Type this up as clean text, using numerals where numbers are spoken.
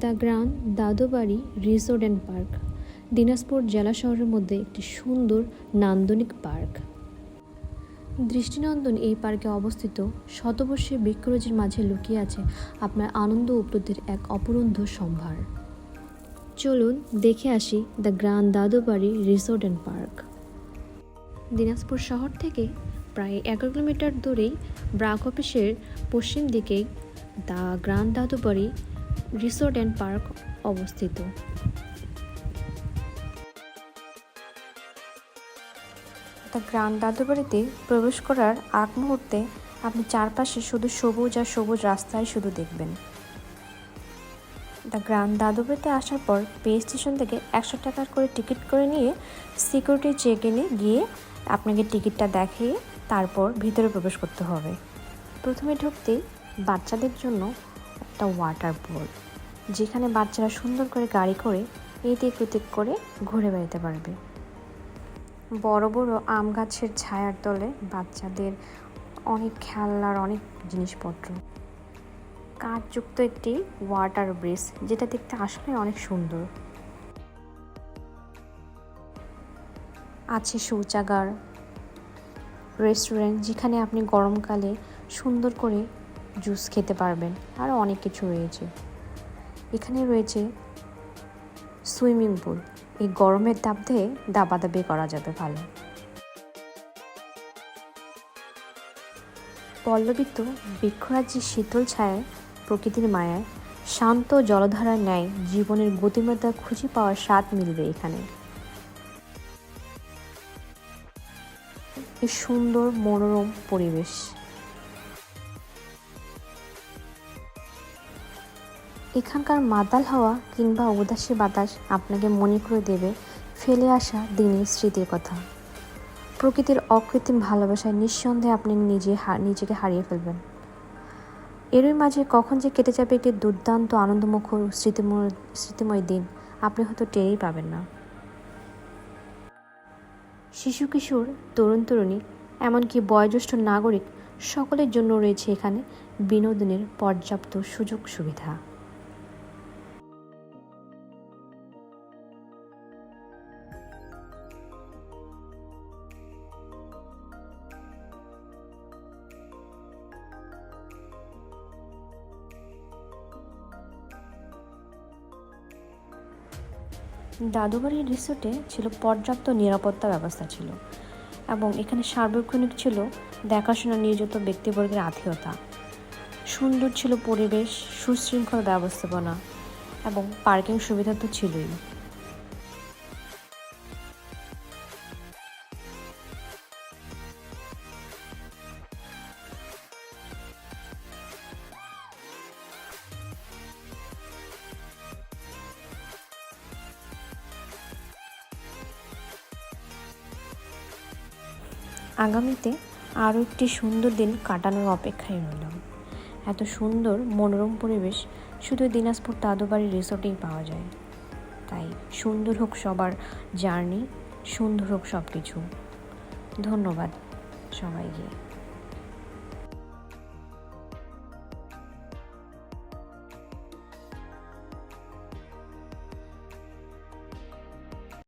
The grand Dadubari resort and park Dinajpur জেলা শহরের মধ্যে একটি সুন্দর নান্দনিক পার্ক। দৃষ্টিনন্দন এই পার্কে অবস্থিত শতবর্ষী বৃক্ষরাজির মাঝে লুকিয়ে আছে আপনার আনন্দ উপলব্ধির এক অপরন্ত সম্ভার। চলুন দেখে আসি the grand Dadubari resort and park. Dinajpur শহর থেকে প্রায় 11 কিলোমিটার দূরেই ব্রাক অফিসের পশ্চিম দিকেই the grand Dadubari resort and park অবস্থিত। দ্য গ্রান্ড দাদুবাড়িতে প্রবেশ করার আগ মুহূর্তে আপনি চারপাশে শুধু সবুজ আর সবুজ রাস্তায় শুধু দেখবেন। দ্য গ্রান্ড দাদুবাড়িতে আসার পর পে স্টেশন থেকে 100 টাকা করে টিকিট করে নিয়ে সিকিউরিটি চেক ইনে গিয়ে আপনাকে টিকিটটা দেখিয়ে তারপর ভিতরে প্রবেশ করতে হবে। প্রথমে ঢুকতেই বাচ্চাদের জন্য একটা ওয়াটার পুল, যেখানে বাচ্চারা সুন্দর করে গাড়ি করে এদিক ওদিক করে ঘুরে বেড়াতে পারবে। বড় বড় আম গাছের ছায়ার তলে বাচ্চাদের অনেক খেলনার অনেক জিনিসপত্র, কাঠযুক্ত একটি ওয়াটার ব্রিজ যেটা দেখতে আসলে অনেক সুন্দর। আছে শৌচাগার, রেস্টুরেন্ট যেখানে আপনি গরমকালে সুন্দর করে জুস খেতে পারবেন, আরও অনেক কিছু রয়েছে। এখানে রয়েছে সুইমিং পুল, এই গরমের তাপে দাবাদাবি করা যাবে ভালো। পল্লবিত বৃক্ষরাজির শীতল ছায়ায়, প্রকৃতির মায়ায়, শান্ত জলধারার ন্যায় জীবনের গতিময়তা খুঁজে পাওয়ার স্বাদ মিলবে এখানে। এই সুন্দর মনোরম পরিবেশ, এখানকার মাতাল হাওয়া কিংবা উদাসী বাতাস আপনাকে মনে করে দেবে ফেলে আসা দিনের স্মৃতির কথা। প্রকৃতির অকৃত্রিম ভালোবাসায় নিঃসন্দেহে আপনি নিজেকে হারিয়ে ফেলবেন। এরই মাঝে কখন যে কেটে যাবে একটি দুর্দান্ত আনন্দমুখর স্মৃতিময় দিন আপনি হয়তো টেরই পাবেন না। শিশু কিশোর, তরুণ তরুণী, এমনকি বয়োজ্যেষ্ঠ নাগরিক সকলের জন্য রয়েছে এখানে বিনোদনের পর্যাপ্ত সুযোগ সুবিধা। দাদুবাড়ির রিসোর্টে ছিল পর্যাপ্ত নিরাপত্তা ব্যবস্থা ছিল এবং এখানে সার্বক্ষণিক ছিল দেখাশোনা নিয়োজিত ব্যক্তিবর্গের আত্মীয়তা। সুন্দর ছিল পরিবেশ, সুশৃঙ্খল ব্যবস্থাপনা এবং পার্কিং সুবিধা তো ছিলই। আগামীতে আরও একটি সুন্দর দিন কাটানোর অপেক্ষায় রইলাম। এত সুন্দর মনোরম পরিবেশ শুধু দিনাজপুর দাদুবাড়ি রিসোর্টেই পাওয়া যায়। তাই সুন্দর হোক সবার জার্নি, সুন্দর হোক সব কিছু। ধন্যবাদ সবাইকে।